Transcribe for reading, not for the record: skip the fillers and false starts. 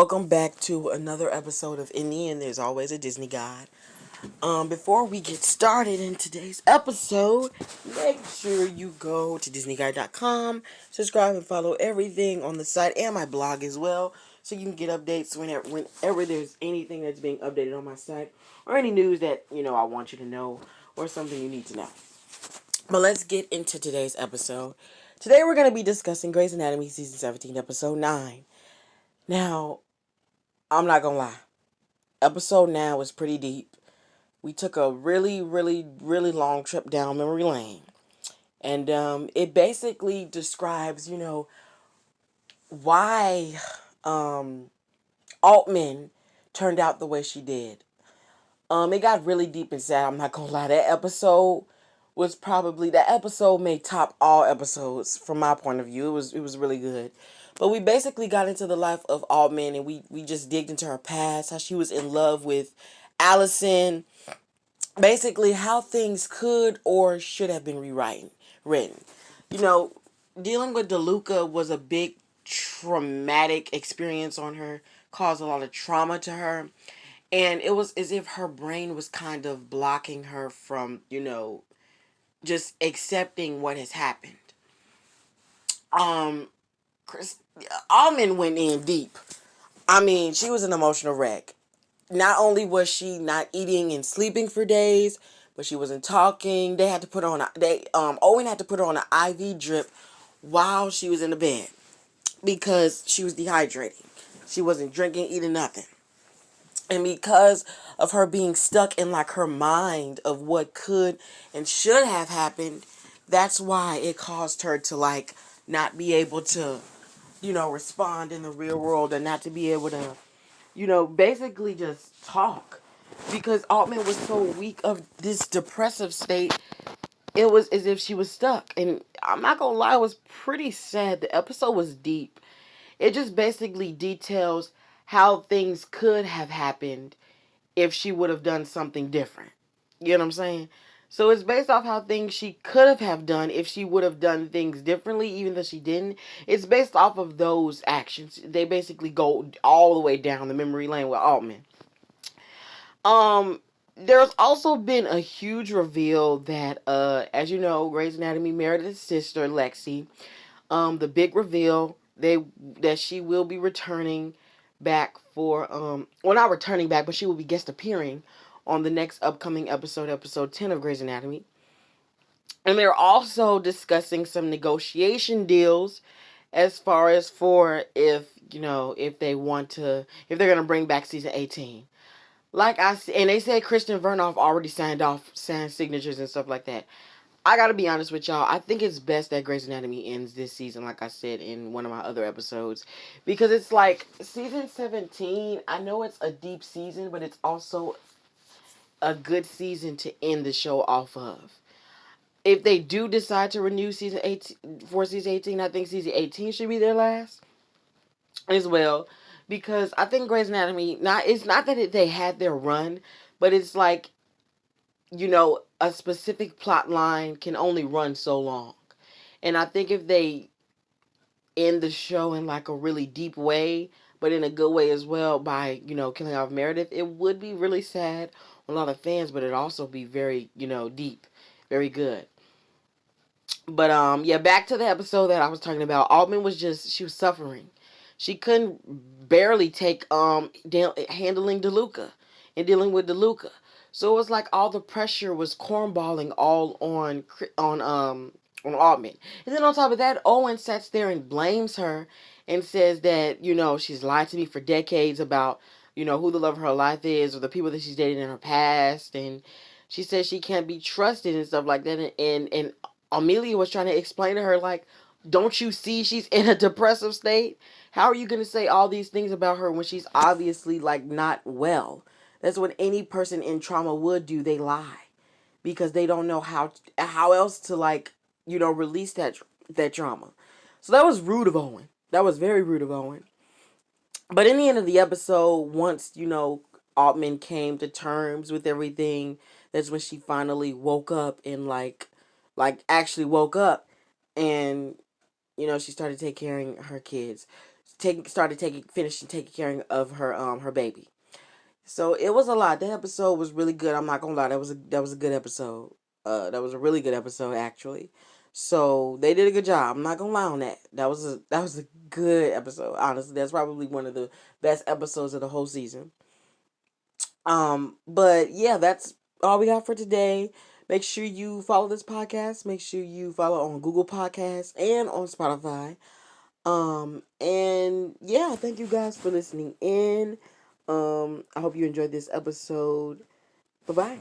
Welcome back to another episode of In the End, There's Always a Disney God. Before we get started in today's episode, make sure you go to DisneyGuide.com, subscribe and follow everything on the site and my blog as well, so you can get updates whenever there's anything that's being updated on my site, or any news that, I want you to know, or something you need to know. But let's get into today's episode. Today we're going to be discussing Grey's Anatomy Season 17, Episode 9. Now, I'm not gonna lie. Episode 9 was pretty deep. We took a really, really, really long trip down memory lane. And it basically describes, why Altman turned out the way she did. It got really deep and sad, I'm not gonna lie. That episode may top all episodes from my point of view. It was really good. But we basically got into the life of Altman, and we just digged into her past, how she was in love with Allison, basically how things could or should have been written. You know, Dealing with DeLuca was a big traumatic experience on her, caused a lot of trauma to her. And it was as if her brain was kind of blocking her from, just accepting what has happened. Chris Almond went in deep. I mean, she was an emotional wreck. Not only was she not eating and sleeping for days, but she wasn't talking. Owen had to put her on an IV drip while she was in the bed because she was dehydrating. She wasn't drinking, eating nothing. And because of her being stuck in like her mind of what could and should have happened, that's why it caused her to like not be able to, respond in the real world, and not to be able to, basically just talk. Because Altman was so weak of this depressive state, it was as if she was stuck. And I'm not gonna lie, it was pretty sad. The episode was deep. It just basically details how things could have happened if she would have done something different. You know what I'm saying? So it's based off how things she could have done if she would have done things differently, even though she didn't. It's based off of those actions. They basically go all the way down the memory lane with Altman. There's also been a huge reveal that, as you know, Grey's Anatomy Meredith's sister Lexi. The big reveal that she will be returning back for well, not returning back, but she will be guest appearing on the next upcoming episode 10 of Grey's Anatomy. And they're also discussing some negotiation deals as far as for if they want to, if they're gonna bring back season 18. And they said Kristen Vernoff already signed signatures and stuff like that. I gotta be honest with y'all. I think it's best that Grey's Anatomy ends this season, like I said in one of my other episodes, because it's like season 17. I know it's a deep season, but it's also a good season to end the show off of. If they do decide to renew season 18 for season 18, I think season 18 should be their last as well, because I think Grey's Anatomy, it's not that they had their run, but it's like, a specific plot line can only run so long. And I think if they end the show in like a really deep way, but in a good way as well, by, killing off Meredith, it would be really sad on a lot of fans, but it'd also be very, deep, very good. But yeah, back to the episode that I was talking about. Altman she was suffering. She couldn't barely take handling DeLuca and dealing with DeLuca. So it was like all the pressure was cornballing all on Altman. And then on top of that, Owen sits there and blames her and says that, she's lied to me for decades about, who the love of her life is, or the people that she's dated in her past, and she says she can't be trusted and stuff like that. And Amelia was trying to explain to her, like, don't you see she's in a depressive state? How are you going to say all these things about her when she's obviously, like, not well? That's what any person in trauma would do. They lie because they don't know how else to, like, release that trauma. So that was rude of Owen. That was very rude of Owen. But in the end of the episode, once, Altman came to terms with everything, that's when she finally woke up and actually woke up, and, she started taking care of her kids. finishing taking care of her baby. So it was a lot. That episode was really good. I'm not gonna lie, that was a good episode. That was a really good episode actually. So they did a good job. I'm not gonna lie on that. That was a good episode. Honestly, that's probably one of the best episodes of the whole season. But yeah, that's all we got for today. Make sure you follow this podcast. Make sure you follow on Google Podcasts and on Spotify. And yeah, thank you guys for listening in. I hope you enjoyed this episode. Bye bye.